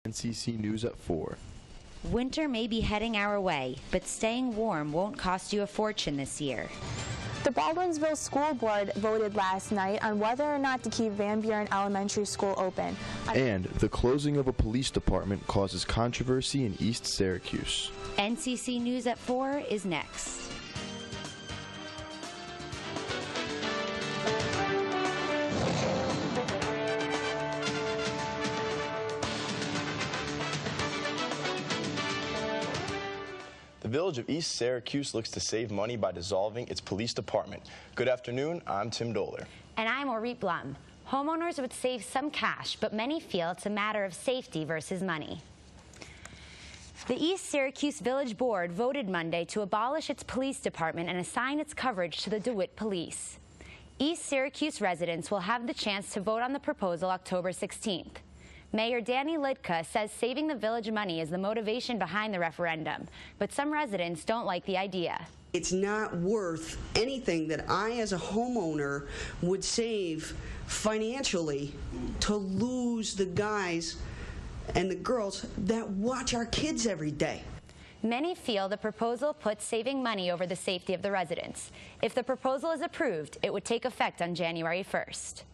NCC News at 4. Winter may be heading our way, but staying warm won't cost you a fortune this year. The Baldwinsville School Board voted last night on whether or not to keep Van Buren Elementary School open. And the closing of a police department causes controversy in East Syracuse. NCC News at 4 is next. The village of East Syracuse looks to save money by dissolving its police department. Good afternoon, I'm Tim Doler. And I'm Orit Blum. Homeowners would save some cash, but many feel it's a matter of safety versus money. The East Syracuse Village Board voted Monday to abolish its police department and assign its coverage to the DeWitt Police. East Syracuse residents will have the chance to vote on the proposal October 16th. Mayor Danny Lidka says saving the village money is the motivation behind the referendum, but some residents don't like the idea. It's not worth anything that I, as a homeowner, would save financially to lose the guys and the girls that watch our kids every day. Many feel the proposal puts saving money over the safety of the residents. If the proposal is approved, it would take effect on January 1st.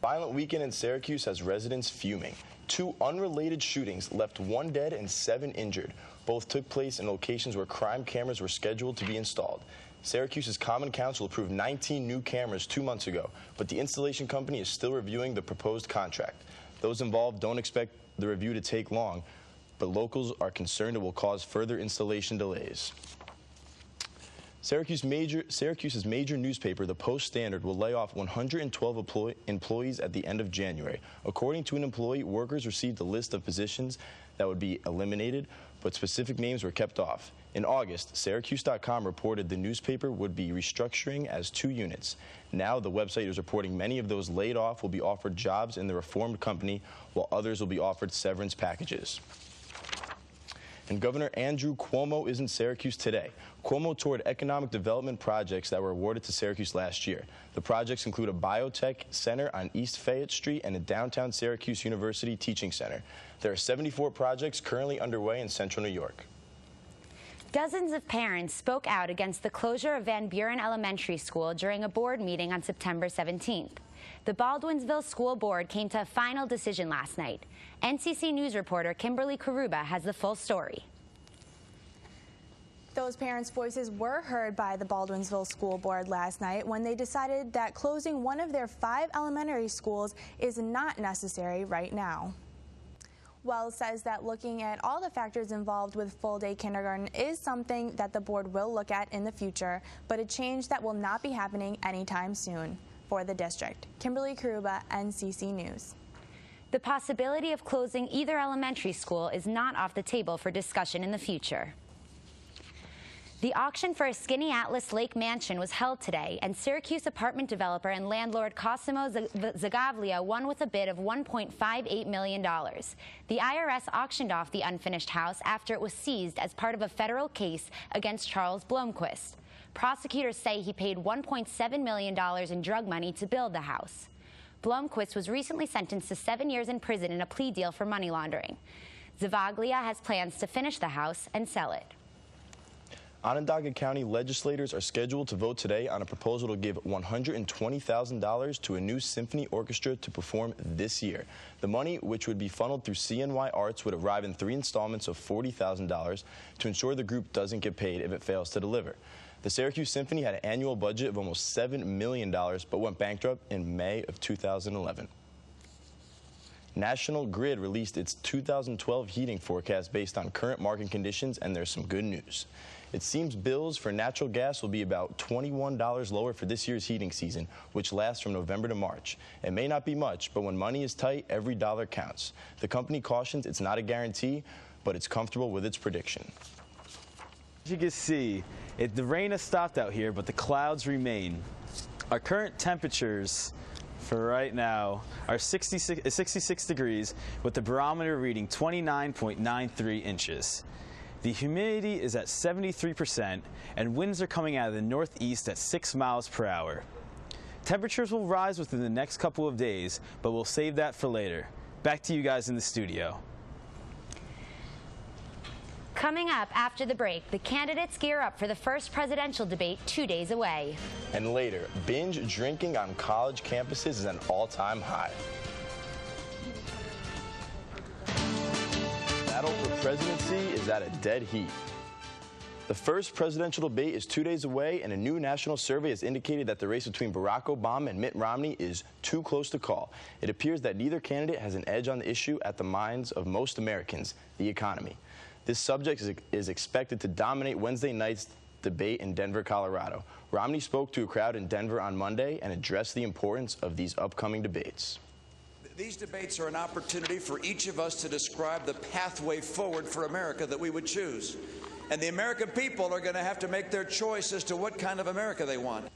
Violent weekend in Syracuse has residents fuming. 2 unrelated shootings left 1 dead and 7 injured. Both took place in locations where crime cameras were scheduled to be installed. Syracuse's Common Council approved 19 new cameras 2 months ago, but the installation company is still reviewing the proposed contract. Those involved don't expect the review to take long, but locals are concerned it will cause further installation delays. Syracuse's major newspaper, the Post-Standard, will lay off 112 employees at the end of January. According to an employee, workers received a list of positions that would be eliminated, but specific names were kept off. In August, Syracuse.com reported the newspaper would be restructuring as 2 units. Now the website is reporting many of those laid off will be offered jobs in the reformed company, while others will be offered severance packages. And Governor Andrew Cuomo is in Syracuse today. Cuomo toured economic development projects that were awarded to Syracuse last year. The projects include a biotech center on East Fayette Street and a downtown Syracuse University teaching center. There are 74 projects currently underway in central New York. Dozens of parents spoke out against the closure of Van Buren Elementary School during a board meeting on September 17th. The Baldwinsville School Board came to a final decision last night. NCC News reporter Kimberly Karuba has the full story. Those parents' voices were heard by the Baldwinsville School Board last night when they decided that closing one of their 5 elementary schools is not necessary right now. Wells says that looking at all the factors involved with full-day kindergarten is something that the board will look at in the future, but a change that will not be happening anytime soon. For the district, Kimberly Karuba, NCC News. The possibility of closing either elementary school is not off the table for discussion in the future. The auction for a Skinny Atlas Lake mansion was held today, and Syracuse apartment developer and landlord Cosimo Zagavlia won with a bid of $1.58 million. The IRS auctioned off the unfinished house after it was seized as part of a federal case against Charles Blomquist. Prosecutors say he paid $1.7 million in drug money to build the house. Blomquist was recently sentenced to 7 years in prison in a plea deal for money laundering. Zavaglia has plans to finish the house and sell it. Onondaga County legislators are scheduled to vote today on a proposal to give $120,000 to a new symphony orchestra to perform this year. The money, which would be funneled through CNY Arts, would arrive in 3 installments of $40,000 to ensure the group doesn't get paid if it fails to deliver. The Syracuse Symphony had an annual budget of almost $7 million, but went bankrupt in May of 2011. National Grid released its 2012 heating forecast based on current market conditions, and there's some good news. It seems bills for natural gas will be about $21 lower for this year's heating season, which lasts from November to March. It may not be much, but when money is tight, every dollar counts. The company cautions it's not a guarantee, but it's comfortable with its prediction. As you can see, the rain has stopped out here, but the clouds remain. Our current temperatures for right now are 66 degrees, with the barometer reading 29.93 inches. The humidity is at 73%, and winds are coming out of the northeast at 6 miles per hour. Temperatures will rise within the next couple of days, but we'll save that for later. Back to you guys in the studio. Coming up after the break, the candidates gear up for the first presidential debate 2 days away. And later, binge drinking on college campuses is an all-time high. Battle for presidency is at a dead heat. The first presidential debate is 2 days away, and a new national survey has indicated that the race between Barack Obama and Mitt Romney is too close to call. It appears that neither candidate has an edge on the issue at the minds of most Americans, the economy. This subject is expected to dominate Wednesday night's debate in Denver, Colorado. Romney spoke to a crowd in Denver on Monday and addressed the importance of these upcoming debates. These debates are an opportunity for each of us to describe the pathway forward for America that we would choose. And the American people are going to have to make their choice as to what kind of America they want.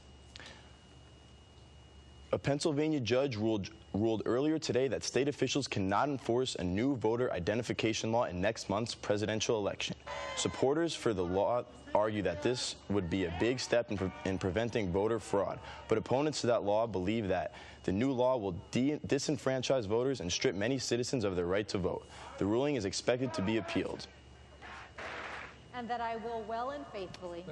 A Pennsylvania judge ruled earlier today that state officials cannot enforce a new voter identification law in next month's presidential election. Supporters for the law argue that this would be a big step in preventing voter fraud, but opponents to that law believe that the new law will disenfranchise voters and strip many citizens of their right to vote. The ruling is expected to be appealed. And that I will well and faithfully.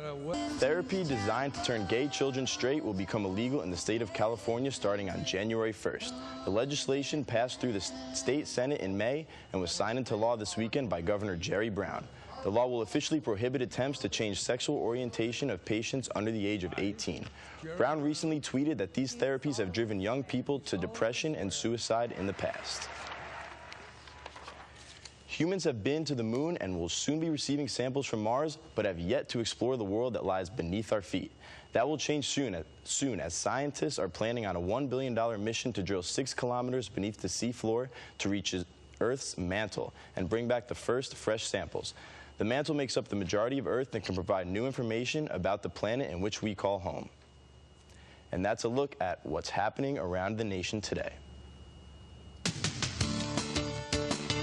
Therapy designed to turn gay children straight will become illegal in the state of California starting on January 1st. The legislation passed through the state Senate in May and was signed into law this weekend by Governor Jerry Brown. The law will officially prohibit attempts to change sexual orientation of patients under the age of 18. Brown recently tweeted that these therapies have driven young people to depression and suicide in the past. Humans have been to the moon and will soon be receiving samples from Mars, but have yet to explore the world that lies beneath our feet. That will change soon as scientists are planning on a $1 billion mission to drill 6 kilometers beneath the seafloor to reach Earth's mantle and bring back the first fresh samples. The mantle makes up the majority of Earth and can provide new information about the planet in which we call home. And that's a look at what's happening around the nation today.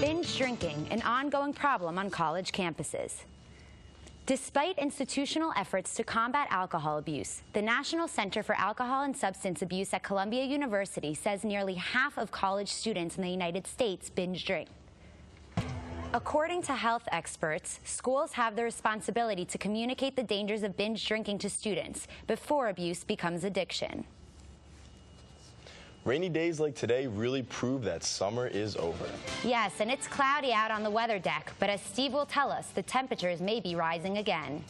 Binge drinking, an ongoing problem on college campuses. Despite institutional efforts to combat alcohol abuse, the National Center for Alcohol and Substance Abuse at Columbia University says nearly half of college students in the United States binge drink. According to health experts, schools have the responsibility to communicate the dangers of binge drinking to students before abuse becomes addiction. Rainy days like today really prove that summer is over. Yes, and it's cloudy out on the weather deck, but as Steve will tell us, the temperatures may be rising again.